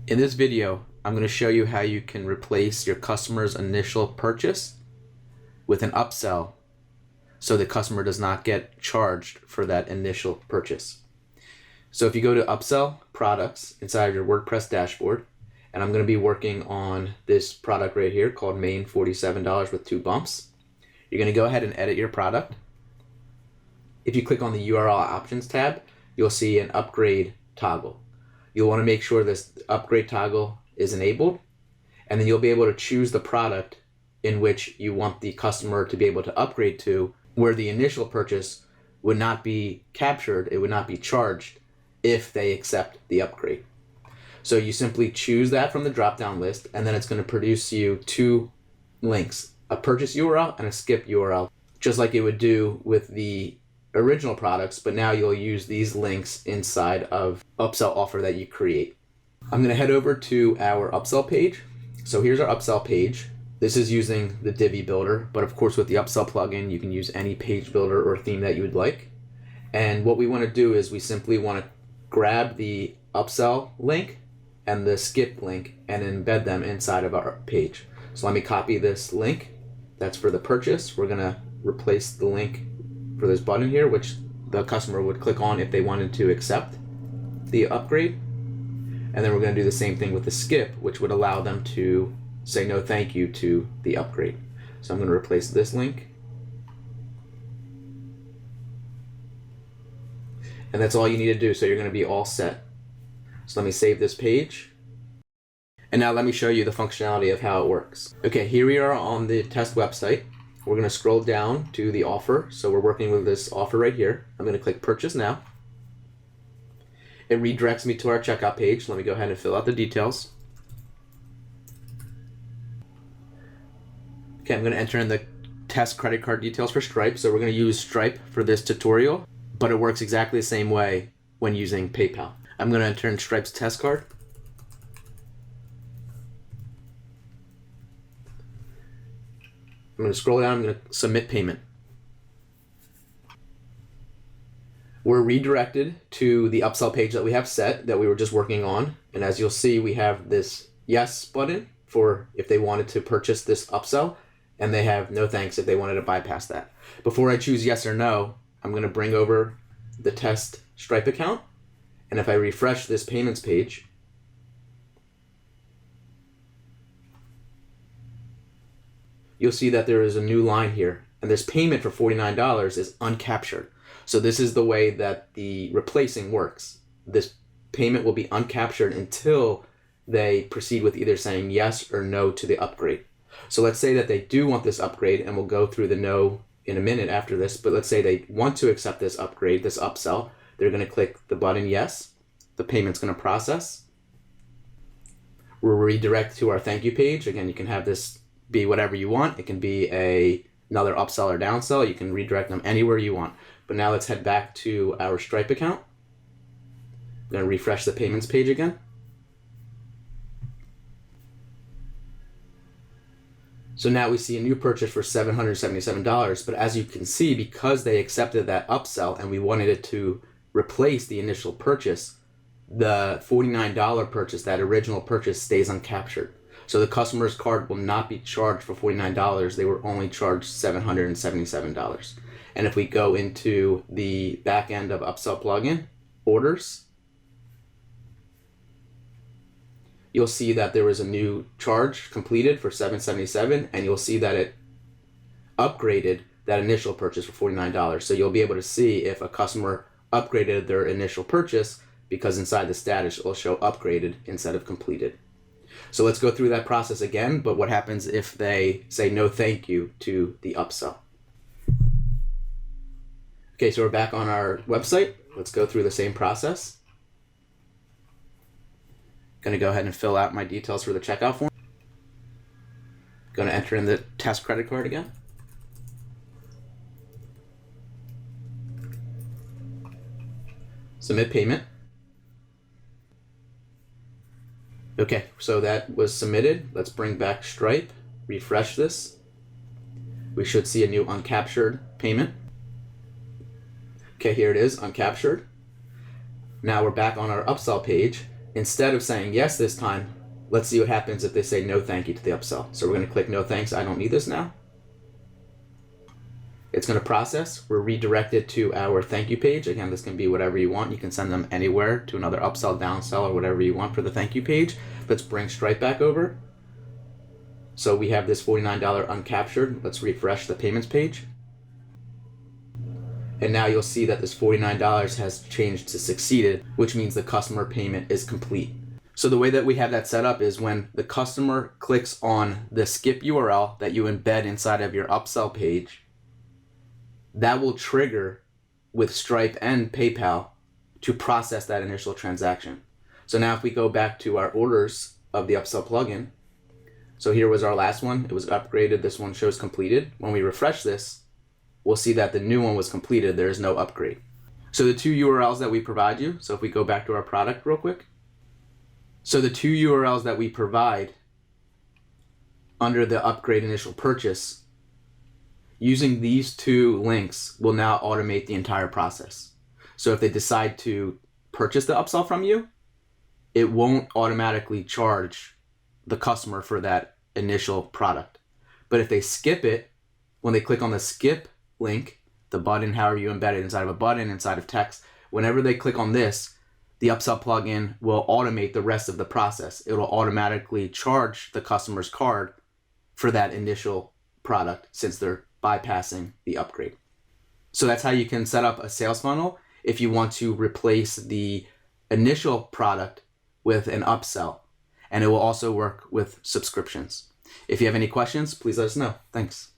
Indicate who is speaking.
Speaker 1: In this video, I'm going to show you how you can replace your customer's initial purchase with an upsell so the customer does not get charged for that initial purchase. So if you go to Upsell Products inside your WordPress dashboard, and I'm going to be working on this product right here called Main $47 with 2 bumps. You're going to go ahead and edit your product. If you click on the URL Options tab, you'll see an upgrade toggle. You'll want to make sure this upgrade toggle is enabled, and then you'll be able to choose the product in which you want the customer to be able to upgrade to, where the initial purchase would not be captured, it would not be charged if they accept the upgrade. So you simply choose that from the drop-down list, and then it's going to produce you 2 links, a purchase URL and a skip URL, just like it would do with the original products, but now you'll use these links inside of upsell offer that you create. I'm going to head over to our upsell page. So here's our upsell page. This is using the Divi builder, but of course with the Upsell plugin, you can use any page builder or theme that you would like. And what we want to do is we simply want to grab the upsell link and the skip link and embed them inside of our page. So let me copy this link. That's for the purchase. We're going to replace the link for this button here, which the customer would click on if they wanted to accept the upgrade. And then we're going to do the same thing with the skip, which would allow them to say no thank you to the upgrade. So I'm going to replace this link. And that's all you need to do. So you're going to be all set. So let me save this page. And now let me show you the functionality of how it works. Okay, here we are on the test website. We're going to scroll down to the offer. So we're working with this offer right here. I'm going to click Purchase Now. It redirects me to our checkout page. Let me go ahead and fill out the details. Okay, I'm going to enter in the test credit card details for Stripe. So we're going to use Stripe for this tutorial, but it works exactly the same way when using PayPal. I'm going to enter in Stripe's test card. I'm going to scroll down, I'm going to submit payment. We're redirected to the upsell page that we have set that we were just working on. And as you'll see, we have this yes button for if they wanted to purchase this upsell, and they have no thanks if they wanted to bypass that. Before I choose yes or no, I'm going to bring over the test Stripe account. And if I refresh this payments page, you'll see that there is a new line here, and this payment for $49 is uncaptured. So this is the way that the replacing works. This payment will be uncaptured until they proceed with either saying yes or no to the upgrade. So let's say that they do want this upgrade, and we'll go through the no in a minute after this, but let's say they want to accept this upgrade, this upsell. They're going to click the button yes. The payment's going to process. We'll redirect to our thank you page. Again, you can have this be whatever you want. It can be another upsell or downsell. You can redirect them anywhere you want. But now let's head back to our Stripe account. I'm going to refresh the payments page again. So now we see a new purchase for $777. But as you can see, because they accepted that upsell and we wanted it to replace the initial purchase, the $49 purchase, that original purchase, stays uncaptured. So the customer's card will not be charged for $49. They were only charged $777. And if we go into the back end of Upsell Plugin, Orders, you'll see that there was a new charge completed for $777, and you'll see that it upgraded that initial purchase for $49. So you'll be able to see if a customer upgraded their initial purchase, because inside the status it will show upgraded instead of completed. So let's go through that process again, but what happens if they say no thank you to the upsell? Okay, so we're back on our website. Let's go through the same process. Going to go ahead and fill out my details for the checkout form. Going to enter in the test credit card again. Submit payment. Okay, so that was submitted. Let's bring back Stripe, refresh this. We should see a new uncaptured payment. Okay, here it is, uncaptured. Now we're back on our upsell page. instead of saying yes this time, let's see what happens if they say no thank you to the upsell. So we're going to click no thanks, I don't need this now. It's going to process. We're redirected to our thank you page. Again, this can be whatever you want. You can send them anywhere to another upsell, downsell, or whatever you want for the thank you page. Let's bring Stripe back over. So we have this $49 uncaptured. Let's refresh the payments page. And now you'll see that this $49 has changed to succeeded, which means the customer payment is complete. So the way that we have that set up is when the customer clicks on the skip URL that you embed inside of your upsell page, that will trigger with Stripe and PayPal to process that initial transaction. So now if we go back to our orders of the Upsell plugin, so here was our last one, it was upgraded, this one shows completed. When we refresh this, we'll see that the new one was completed, there is no upgrade. So the two URLs that we provide you, so if we go back to our product real quick, so the two URLs that we provide under the upgrade initial purchase, using these two links will now automate the entire process. So if they decide to purchase the upsell from you, it won't automatically charge the customer for that initial product. But if they skip it, when they click on the skip link, the button, however you embed it inside of a button, inside of text, whenever they click on this, the Upsell plugin will automate the rest of the process. It will automatically charge the customer's card for that initial product since they're bypassing the upgrade. So that's how you can set up a sales funnel if you want to replace the initial product with an upsell. And it will also work with subscriptions. If you have any questions, please let us know. Thanks.